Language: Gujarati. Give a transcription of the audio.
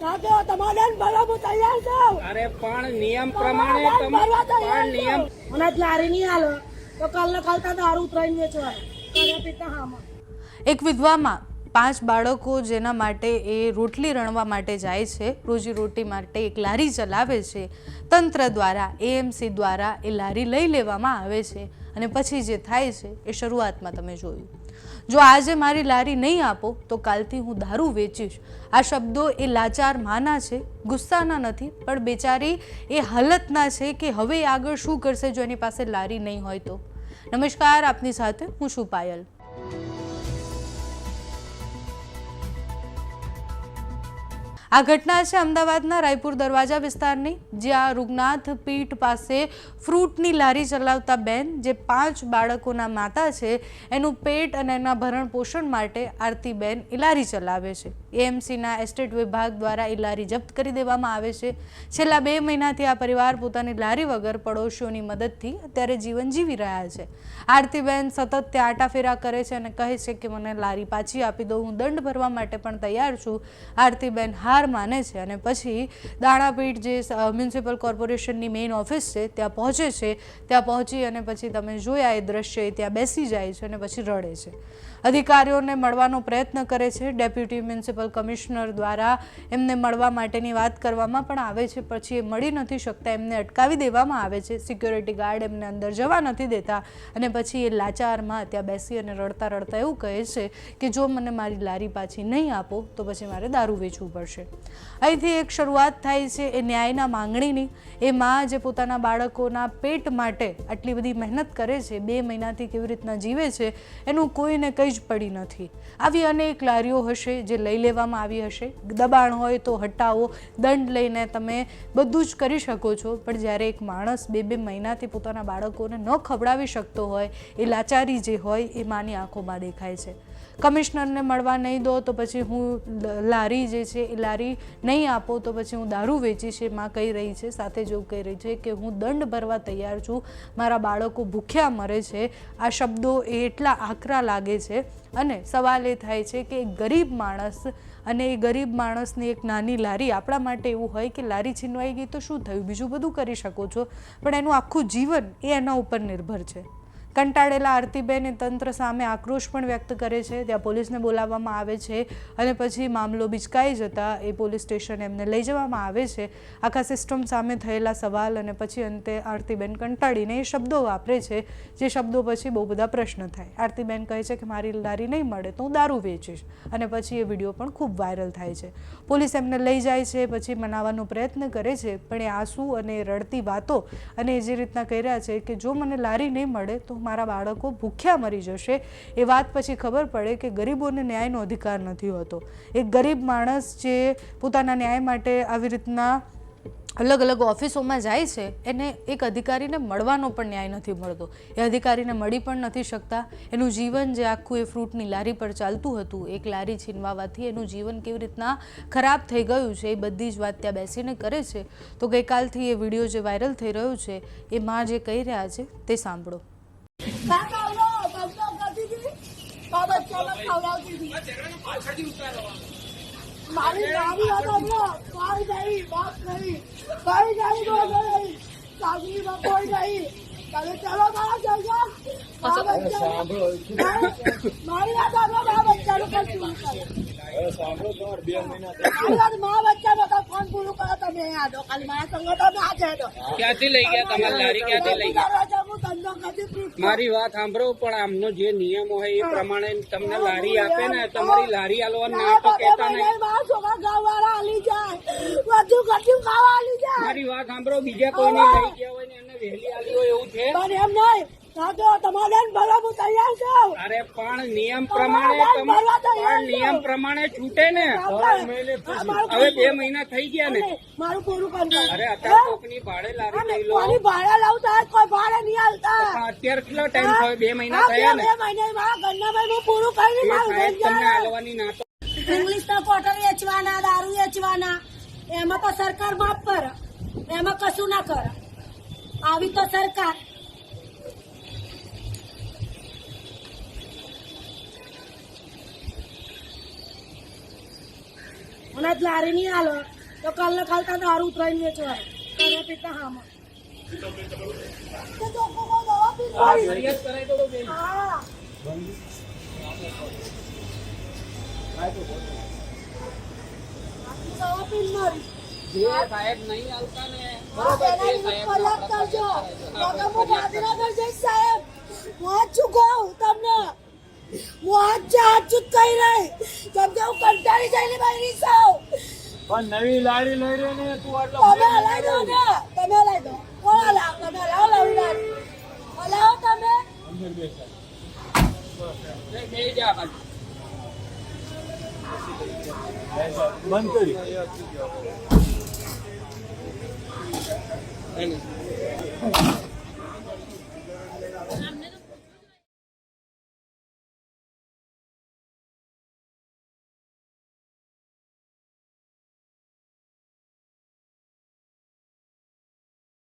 તમારે ભરવા તૈયાર છો? અરે પણ નિયમ પ્રમાણે નિયમ મને લારી નહીં હાલો તો કાલને ખાલતા દારૂ ઉતરાઈને વેચવા પિતા હામાં. એક વિધવામાં 5 બાળકો જેના માટે એ રોટલી રણવા માટે જાય છે, રોજીરોટી માટે એક લારી ચલાવે છે, તંત્ર દ્વારા એએમસી દ્વારા એ લારી લઈ લેવામાં આવે છે અને પછી જે થાય છે એ શરૂઆતમાં તમે જોયું. જો આજે મારી લારી નહીં આપો તો કાલથી હું દારૂ વેચીશ. આ શબ્દો એ લાચાર માના છે, ગુસ્સાના નથી, પણ બેચારી એ હાલતના છે કે હવે આગળ શું કરશે જો એની પાસે લારી નહીં હોય તો. નમસ્કાર, આપની સાથે હું છું પાયલ. આ ઘટના છે અમદાવાદના રાયપુર દરવાજા વિસ્તારની, જ્યાં રૂગનાથ પીઠ પાસે ફ્રૂટની લારી ચલાવતા બેન જે 5 બાળકોના માતા છે, એનું પેટ અને એના ભરણ પોષણ માટે આરતીબેન એ લારી ચલાવે છે. એએમસીના એસ્ટેટ વિભાગ દ્વારા એ લારી જપ્ત કરી દેવામાં આવે છે. છેલ્લા 2 મહિનાથી આ પરિવાર પોતાની લારી વગર પડોશીઓની મદદથી અત્યારે જીવન જીવી રહ્યા છે. આરતીબેન સતત ત્યાં આટાફેરા કરે છે અને કહે છે કે મને લારી પાછી આપી દો, હું દંડ ભરવા માટે પણ તૈયાર છું. આરતીબેન માને છે અને પછી દાણાપીઠ જે મ્યુનિસિપલ કોર્પોરેશનની મેઇન ઓફિસ છે ત્યાં પહોંચે છે. ત્યાં પહોંચી અને પછી તમે જોયા એ દ્રશ્ય, ત્યાં બેસી જાય છે અને પછી રડે છે. અધિકારીઓને મળવાનો પ્રયત્ન કરે છે. ડેપ્યુટી મ્યુનિસિપલ કમિશનર દ્વારા એમને મળવા માટેની વાત કરવામાં પણ આવે છે, પછી એ મળી નથી શકતા, એમને અટકાવી દેવામાં આવે છે. સિક્યોરિટી ગાર્ડ એમને અંદર જવા નથી દેતા અને પછી એ લાચારમાં ત્યાં બેસી અને રડતા રડતા એવું કહે છે કે જો મને મારી લારી પાછી નહીં આપો તો પછી મારે દારૂ વેચવું પડશે. અહીંથી એક શરૂઆત થાય છે એ ન્યાયના માંગણીની. એ માં જે પોતાના બાળકોના પેટ માટે આટલી બધી મહેનત કરે છે, 2 મહિનાથી કેવી રીતના જીવે છે, એનું કોઈને કંઈ જ પડી નથી. આવી અનેક લારીઓ હશે જે લઈ લેવામાં આવી હશે. દબાણ હોય તો હટાવો, દંડ લઈને તમે બધું જ કરી શકો છો, પણ જ્યારે એક માણસ 2 મહિનાથી પોતાના બાળકોને ન ખવડાવી શકતો હોય, એ લાચારી જે હોય એ માની આંખોમાં દેખાય છે. કમિશનરને મળવા નહીં દો તો પછી હું લારી જે છે એ લારી નહીં આપો તો પછી હું દારૂ વેચીશ, એ માં કહી રહી છે. સાથે જેવું કહી રહી છે કે હું દંડ ભરવા તૈયાર છું, મારા બાળકો ભૂખ્યા મરે છે. આ શબ્દો એ એટલા આકરા લાગે છે અને સવાલ એ થાય છે કે એક ગરીબ માણસ અને એ ગરીબ માણસની એક નાની લારી, આપણા માટે એવું હોય કે લારી છીનવાઈ ગઈ તો શું થયું, બીજું બધું કરી શકો છો, પણ એનું આખું જીવન એ એના ઉપર નિર્ભર છે. કંટાળેલા આરતીબેન એ તંત્ર સામે આક્રોશ પણ વ્યક્ત કરે છે. ત્યાં પોલીસને બોલાવવામાં આવે છે અને પછી મામલો બિચકાઈ જતા એ પોલીસ સ્ટેશન એમને લઈ જવામાં આવે છે. આખા સિસ્ટમ સામે થયેલા સવાલ અને પછી અંતે આરતીબેન કંટાળીને એ શબ્દો વાપરે છે, જે શબ્દો પછી બહુ બધા પ્રશ્ન થાય. આરતીબેન કહે છે કે મારી લારી નહીં મળે તો હું દારૂ વેચીશ અને પછી એ વિડીયો પણ ખૂબ વાયરલ થાય છે. પોલીસ એમને લઈ જાય છે, પછી મનાવવાનો પ્રયત્ન કરે છે, પણ એ આંસુ અને રડતી વાતો અને જે રીતના કહી રહ્યા છે કે જો મને લારી નહીં મળે તો મારા બાળકો ભૂખ્યા મરી જશે, એ વાત પછી ખબર પડે કે ગરીબોને ન્યાયનો અધિકાર નથી હોતો. એક ગરીબ માણસ જે પોતાના ન્યાય માટે આવી રીતના અલગ અલગ ઓફિસોમાં જાય છે, એને એક અધિકારીને મળવાનો પણ ન્યાય નથી મળતો. એ અધિકારીને મળી પણ નથી શકતા. એનું જીવન જે આખું એ ફ્રૂટની લારી પર ચાલતું હતું, એક લારી છીનવાવાથી એનું જીવન કેવી રીતના ખરાબ થઈ ગયું છે, એ બધી જ વાત ત્યાં બેસીને કરે છે. તો ગઈકાલથી એ વિડીયો જે વાયરલ થઈ રહ્યો છે, એ માં જે કહી રહ્યા છે તે સાંભળો. મારી ગાડી હતો મારી ગઈ બાપ નહીં, કઈ ગાડી તો ગઈ સાગરીમાં કોઈ નહીં. તમે ચલો મારા જગ્યા મારી વાત આપો, મા બચ્ચાનું પણ પૂરું કરો. મા બચ્ચા ફોન પૂરું કરો. તમે યાદો ખાલી મારા સંગ તમે આ જડો ક્યાંથી લઈ ગયા તમારી લારી, ક્યાંથી લઈ ગયા? મારી વાત સાંભળો, પણ આમનો જે નિયમ હોય એ પ્રમાણે તમને લારી આપે ને, તમારી લારી આલવા ના તો કહેતા નહીં. મારી વાત સાંભળો, બીજા કોઈને લઈ ગયા હોય ને એને વહેલી આલી હોય એવું છે? એમ નહીં, તમારે ભરવા તૈયાર છો? અરે પણ નિયમ પ્રમાણે છૂટે ને. હવે 2 મહિના થઈ ગયા ને. મારું પૂરું કરી. અરે અત્યારે કોકની ભાડે લારી લઈ લો. ભાડે લાવતા કોઈ ભાડે નહીં હાલતા. અત્યારે કેટલો ટાઈમ થયો? 2 મહિના થયા ને. 2 મહિના મારા ઘરના ભાઈ હું પૂરું કરી તમને હાલવાની ના તો. ઇંગ્લિશ ના કોટર વેચવાના, દારૂ વેચવાના, એમાં તો સરકાર માફ કરે, એમાં કશું ના કરે. આવી તો સરકાર. અને આજ લારી નહીં હાલો તો કાલને ખાલતા દારૂ ઉતરાઈને વેચવાનું તારા પિતા હામાં તો ચોખ્ખું કહો, દવા પીવાની. ફરિયાદ કરાય તો બેન. હા દવા પીને મારી. જે સાહેબ નહીં આવતા ને હા, બરોબર એના તે વિરુદ્ધ સાહેબ ફરિયાદ કરજો. નકર હું ગાંધીનગર જઈશ સાહેબ. હું આજ છું કહું તમને. હું આજ છે, આજ છું જ કહી રહી. કેમ કે હું કંટાળી જઈને બહારી છું. પણ નવી લારી લઈ રહ્યો ને તું આટલો તમે હલાવી દો ને. તમે હલાવી દો. કોણ હલાવ? તમે હલાવો લાવી લારી. હલાવો તમે. બે જા બાજુ. બંધ કરી નહીં, નહીં.